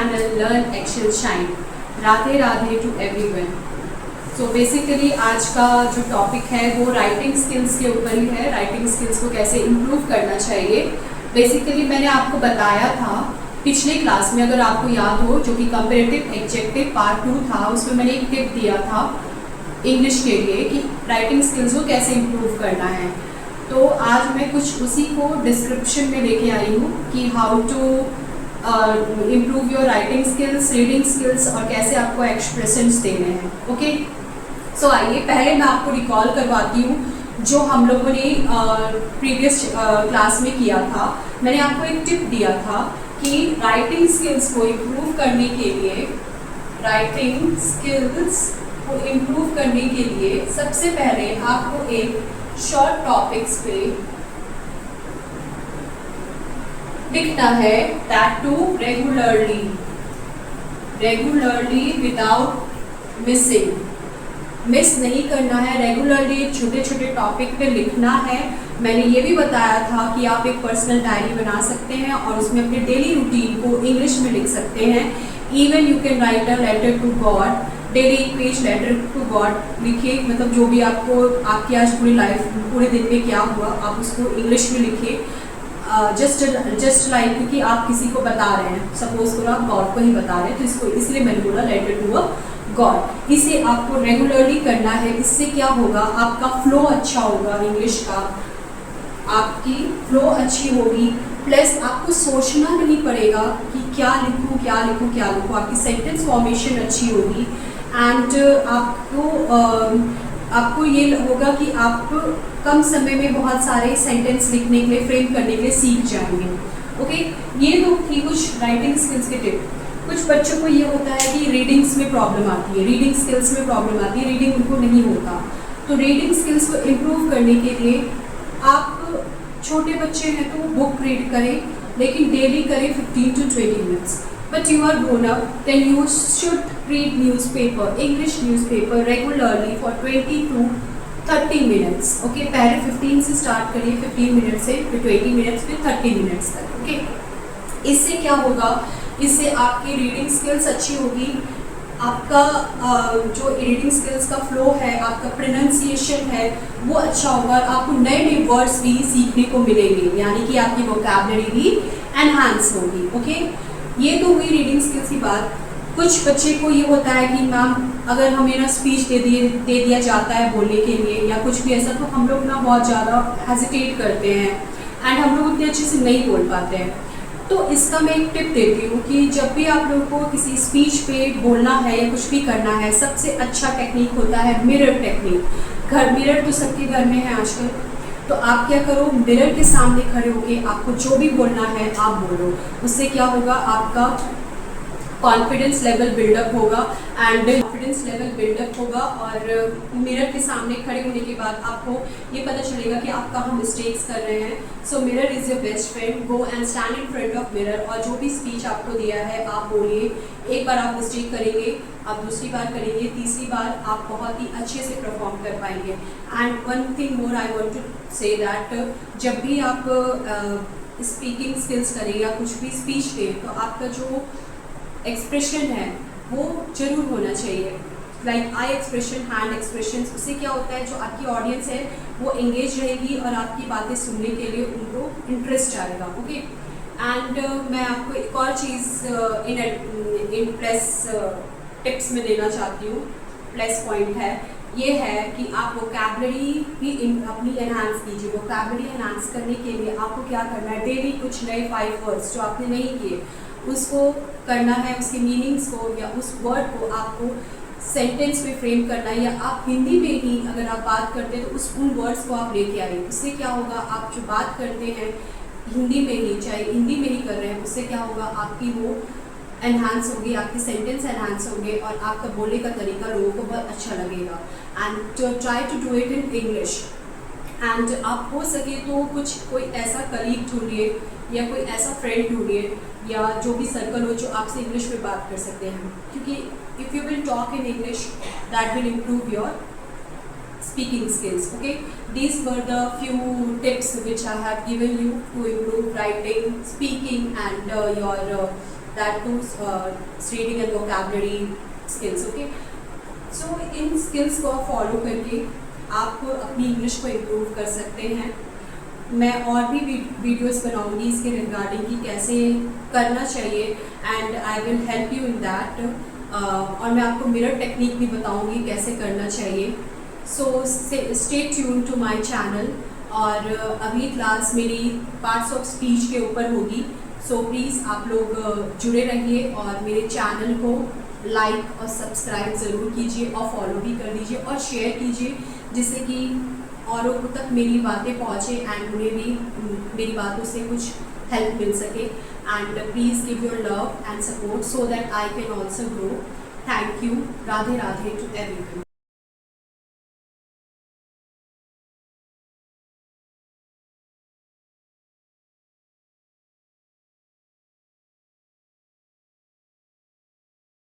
channel Learn Excel Shine. Radhe Radhe to everyone. So basically आज का जो टॉपिक है वो राइटिंग स्किल्स के ऊपर ही है। राइटिंग स्किल्स को कैसे इम्प्रूव करना चाहिए। बेसिकली मैंने आपको बताया था पिछले क्लास में, अगर आपको याद हो, जो कि कंपैरेटिव एडजेक्टिव पार्ट 2 था, उसमें मैंने एक टिप दिया था इंग्लिश के लिए कि राइटिंग स्किल्स को कैसे इम्प्रूव करना है। तो आज मैं कुछ उसी को डिस्क्रिप्शन में लेके आई हूँ कि how to improve your writing skills, reading skills और कैसे आपको एक्सप्रेशंस देने हैं। ओके, सो आइए पहले मैं आपको रिकॉल करवाती हूँ जो हम लोगों ने प्रीवियस क्लास में किया था। मैंने आपको एक टिप दिया था कि राइटिंग स्किल्स को इम्प्रूव करने के लिए, राइटिंग स्किल्स को इम्प्रूव करने के लिए सबसे पहले आपको एक शॉर्ट टॉपिक्स पे लिखना है, that too regularly without missing. Miss नहीं करना है, रेगुलरली छोटे छोटे टॉपिक पे लिखना है। मैंने ये भी बताया था कि आप एक पर्सनल डायरी बना सकते हैं और उसमें अपने डेली रूटीन को इंग्लिश में लिख सकते हैं। Even you can write a letter to God, daily एक पेज लेटर टू गॉड लिखिए, मतलब जो भी आपको आपकी आज पूरी लाइफ, पूरे दिन में क्या हुआ, आप उसको इंग्लिश में लिखिए। जस्ट लाइक क्योंकि आप किसी को बता रहे हैं, सपोज करो आप गॉड को ही बता रहे हैं, तो इसको इसलिए मैंने बोला लेटर टू अ गॉड। इसे आपको रेगुलरली करना है। इससे क्या होगा, आपका फ्लो अच्छा होगा इंग्लिश का, आपकी फ्लो अच्छी होगी, प्लस आपको सोचना नहीं पड़ेगा कि क्या लिखूं क्या लिखूं क्या लिखूं। आपकी सेंटेंस फॉर्मेशन अच्छी होगी एंड आपको ये होगा कि आप कम समय में बहुत सारे सेंटेंस लिखने के लिए, फ्रेम करने के लिए सीख जाएंगे। ओके, ये तो थी कुछ राइटिंग स्किल्स के टिप। कुछ बच्चों को ये होता है कि रीडिंग्स में प्रॉब्लम आती है, रीडिंग स्किल्स में प्रॉब्लम आती है, रीडिंग उनको नहीं होता। तो रीडिंग स्किल्स को इम्प्रूव करने के लिए आप, छोटे बच्चे हैं तो बुक रीड करें, लेकिन डेली करें 15 to 20 minutes. But you are grown up, then you should read newspaper, English newspaper regularly for 20 to 30 minutes. Okay, पहले 15 से स्टार्ट करिए, 15 मिनट से, फिर 20 मिनट्स, फिर 30 मिनट्स तक। ओके, इससे क्या होगा, इससे आपकी रीडिंग स्किल्स अच्छी होगी, आपका जो रीडिंग स्किल्स का फ्लो है, आपका प्रोनाउंसिएशन है वो अच्छा होगा, आपको नए नए वर्ड्स भी सीखने को मिलेंगे, यानी कि आपकी वोकैबुलरी भी एनहांस होगी। ओके, ये तो हुई रीडिंग स्किल्स की बात। कुछ बच्चे को ये होता है कि मैम अगर हमें ना स्पीच दे दिया जाता है बोलने के लिए या कुछ भी ऐसा, तो हम लोग ना बहुत ज़्यादा हेजिटेट करते हैं एंड हम लोग उतने अच्छे से नहीं बोल पाते हैं। तो इसका मैं एक टिप देती हूँ कि जब भी आप लोगों को किसी स्पीच पे बोलना है या कुछ भी करना है, सबसे अच्छा टेक्निक होता है मिरर टेक्निक। मिरर तो सबके घर में है आजकल, तो आप क्या करो, मिरर के सामने खड़े होके आपको जो भी बोलना है आप बोलो। उससे क्या होगा, आपका कॉन्फिडेंस लेवल बिल्डअप होगा और मिरर के सामने खड़े होने के बाद आपको ये पता चलेगा कि आप कहाँ मिस्टेक्स कर रहे हैं। So mirror is your best friend. Go and stand in front of mirror और जो भी स्पीच आपको दिया है आप बोलिए। एक बार आप मिस्टेक करेंगे, आप दूसरी बार करेंगे, तीसरी बार आप बहुत ही अच्छे से परफॉर्म कर पाएंगे। And one thing more I want to say that, जब भी आप स्पीकिंग स्किल्स करें या कुछ भी स्पीच दें, तो आपका जो एक्सप्रेशन है वो जरूर होना चाहिए, like I expression, hand expression. उससे क्या होता है, जो आपकी ऑडियंस है वो एंगेज रहेगी और आपकी बातें सुनने के लिए उनको इंटरेस्ट आएगा। ओके, एंड मैं आपको एक और चीज़ इन प्लस टिप्स में देना चाहती हूँ, प्लस पॉइंट है, ये है कि आप वोकैबुलरी भी अपनी एनहांस कीजिए। वोकैबुलरी एनहांस करने के लिए आपको क्या करना है, डेली कुछ नए 5 वर्ड्स जो आपने नहीं किए उसको करना है, उसके मीनिंग्स को या उस वर्ड को आपको सेंटेंस में फ्रेम करना है, या आप हिंदी में ही अगर आप बात करते हैं तो उन वर्ड्स को आप लेके आइए। उससे क्या होगा, आप जो बात करते हैं हिंदी में ही, चाहे हिंदी में ही कर रहे हैं, उससे क्या होगा, आपकी वो एनहांस होगी, आपकी सेंटेंस एनहांस होंगे और आपका बोलने का तरीका लोगों को बहुत अच्छा लगेगा। And try to do it in English. And आप हो सके तो कोई ऐसा कलीग ढूंढिए या कोई ऐसा फ्रेंड ढूंढिए या जो भी सर्कल हो जो आपसे इंग्लिश में बात कर सकते हैं, क्योंकि if you will talk in English that will improve your speaking skills. Okay, these were the few tips which I have given you to improve writing, speaking and your that too reading and vocabulary skills. Okay, so इन skills को follow करके आप अपनी English को improve कर सकते हैं। मैं और भी वीडियोस बनाऊंगी इसके रिगार्डिंग कि कैसे करना चाहिए, and I will help you in that. और मैं आपको मिरर टेक्निक भी बताऊंगी कैसे करना चाहिए। So stay tune to my channel. और अगली क्लास मेरी पार्ट्स ऑफ स्पीच के ऊपर होगी। सो प्लीज़ आप लोग जुड़े रहिए और मेरे चैनल को लाइक और सब्सक्राइब ज़रूर कीजिए और फॉलो भी कर दीजिए और शेयर कीजिए, जिससे कि औरों तक मेरी बातें पहुँचे एंड उन्हें भी मेरी बातों से कुछ हेल्प मिल सके। And please give your love and support so that I can also grow. Thank you. Radhe Radhe to everyone.